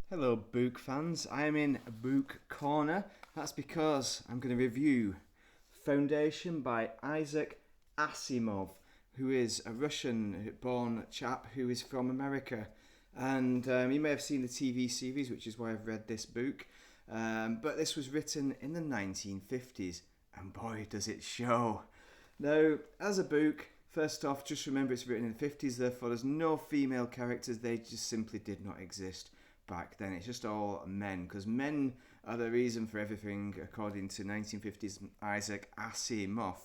Hello, Book fans. I am in Book Corner. That's because I'm going to review Foundation by Isaac Asimov, who is a Russian born chap who is from America. And you may have seen the TV series, which is why I've read this book. But this was written in the 1950s, and boy, does it show. Now, as a book, first off, just remember it's written in the 50s, therefore, there's no female characters, they just simply did not exist back then. It's just all men, because men are the reason for everything, according to 1950s Isaac Asimov.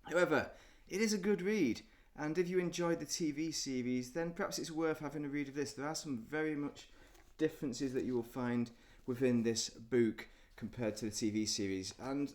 However, it is a good read, and if you enjoyed the TV series, then perhaps it's worth having a read of this. There are some very much differences that you will find within this book compared to the TV series, and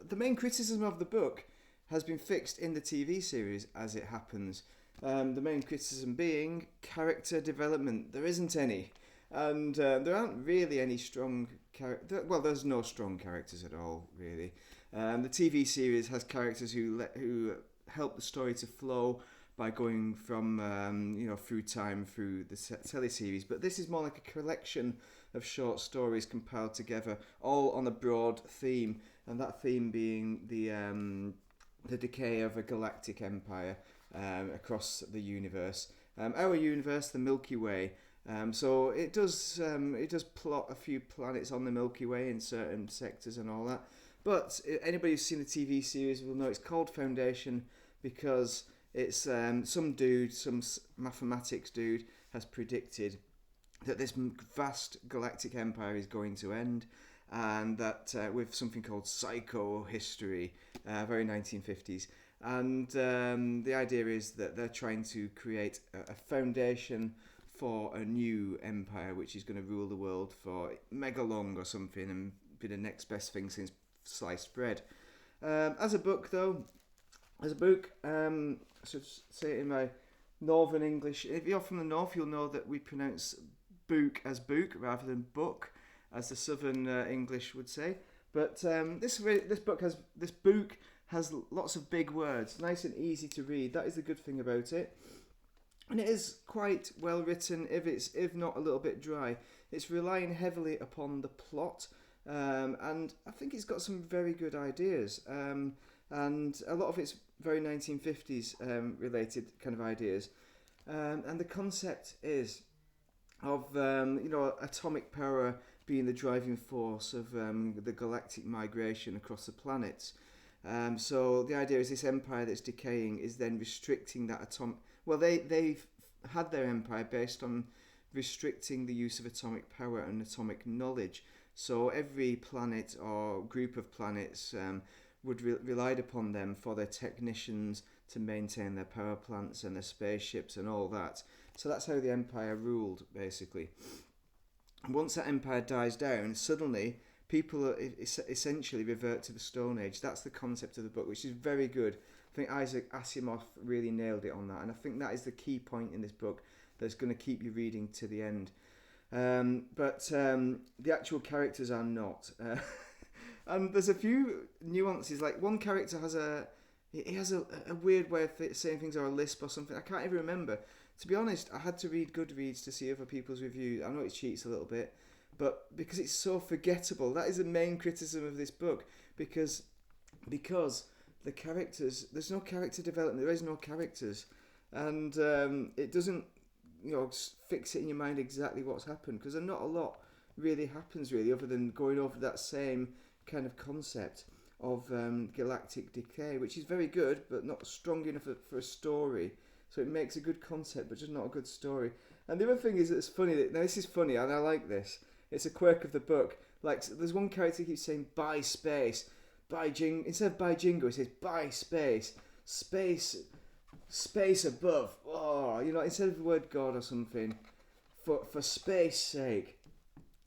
the main criticism of the book has been fixed in the TV series as it happens. The main criticism being character development. There isn't any. And there aren't really any strong characters. Well, there's no strong characters at all, really. The TV series has characters who help the story to flow by going from through time through the teleseries. But this is more like a collection of short stories compiled together, all on a broad theme, and that theme being the decay of a galactic empire across the universe. Our universe, the Milky Way. So it does plot a few planets on the Milky Way in certain sectors and all that. But anybody who's seen the TV series will know it's called Foundation because it's some mathematics dude has predicted that this vast galactic empire is going to end, and that with something called psychohistory, very 1950s. And the idea is that they're trying to create a foundation for a new empire which is going to rule the world for mega long or something and be the next best thing since sliced bread. As a book, I should say it in my northern English. If you're from the north, you'll know that we pronounce book as book rather than book, as the southern English would say. But this book has lots of big words, nice and easy to read. That is the good thing about it. And it is quite well written, if not a little bit dry. It's relying heavily upon the plot, and I think it's got some very good ideas. And a lot of it's very 1950s related kind of ideas. And the concept is of atomic power being the driving force of the galactic migration across the planets. So the idea is this empire that's decaying is then restricting that atomic. Well, they've had their empire based on restricting the use of atomic power and atomic knowledge. So every planet or group of planets would relied upon them for their technicians to maintain their power plants and their spaceships and all that. So that's how the empire ruled, basically. And once that empire dies down, suddenly people essentially revert to the Stone Age. That's the concept of the book, which is very good. I think Isaac Asimov really nailed it on that, and I think that is the key point in this book that's going to keep you reading to the end. But the actual characters are not. And there's a few nuances. Like one character has a weird way of saying things, or a lisp or something. I can't even remember. To be honest, I had to read Goodreads to see other people's reviews. I know it cheats a little bit, but because it's so forgettable, that is the main criticism of this book. Because the characters, there's no character development. There is no characters, and it doesn't fix it in your mind exactly what's happened, because not a lot really happens really, other than going over that same kind of concept of galactic decay, which is very good but not strong enough for a story. So it makes a good concept but just not a good story. And the other thing is, it's funny now this is funny and I like this, it's a quirk of the book. Like, there's one character who keeps saying "by space," instead of "by jingo," he says "by space," space above. Oh, instead of the word God or something, for space sake.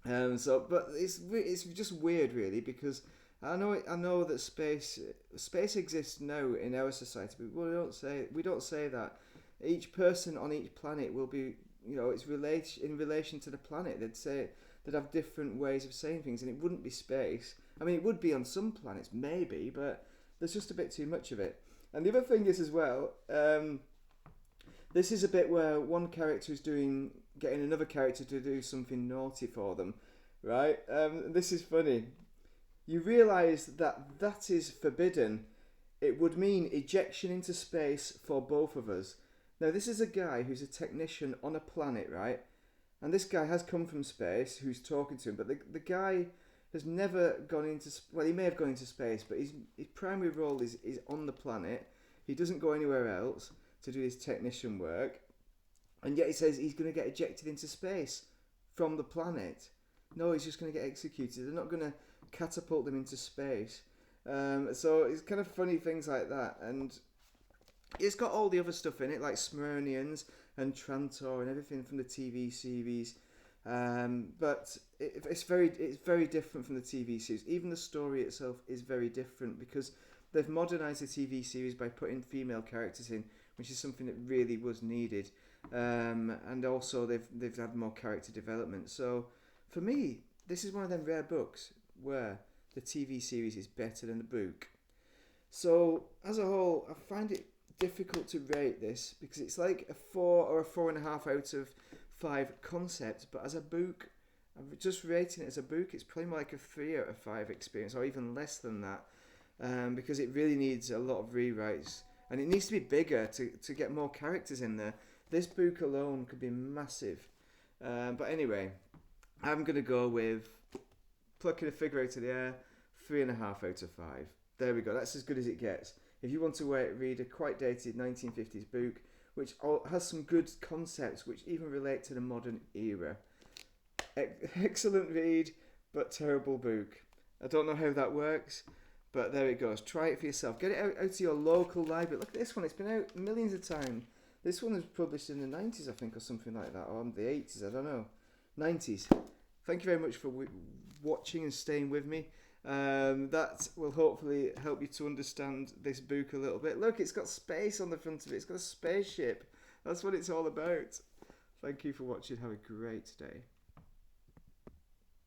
But it's just weird, really, because I know that space exists now in our society, but we don't say that. Each person on each planet will be, it's in relation to the planet. They'd have different ways of saying things, and it wouldn't be space. I mean, it would be on some planets, maybe, but there's just a bit too much of it. And the other thing is as well, this is a bit where one character is doing getting another character to do something naughty for them, right? This is funny. You realise that that is forbidden. It would mean ejection into space for both of us. Now, this is a guy who's a technician on a planet, right? And this guy has come from space, who's talking to him, but the guy has never gone into... Well, he may have gone into space, but his primary role is on the planet. He doesn't go anywhere else to do his technician work. And yet he says he's going to get ejected into space from the planet. No, he's just going to get executed. They're not going to catapult them into space. So it's kind of funny things like that. And it's got all the other stuff in it, like Smyrnians and Trantor and everything from the TV series. But it's very different from the TV series. Even the story itself is very different because they've modernised the TV series by putting female characters in, which is something that really was needed. And also they've had more character development. So for me, this is one of them rare books where the TV series is better than the book. So as a whole, I find it difficult to rate this because it's like a 4 or a 4.5 out of 5 concept, but as a book, I'm just rating it as a book, it's probably more like a 3 out of 5 experience, or even less than that, because it really needs a lot of rewrites, and it needs to be bigger to get more characters in there. This book alone could be massive. But anyway, I'm going to go with, plucking a figure out of the air, 3.5 out of 5. There we go, that's as good as it gets. If you want to read a quite dated 1950s book, which has some good concepts which even relate to the modern era. Excellent read, but terrible book. I don't know how that works, but there it goes. Try it for yourself. Get it out to your local library. Look at this one, it's been out millions of times. This one was published in the 90s, I think, or something like that, or in the 80s, I don't know. 90s. Thank you very much for watching and staying with me. That will hopefully help you to understand this book a little bit. Look, it's got space on the front of it. It's got a spaceship. That's what it's all about. Thank you for watching. Have a great day.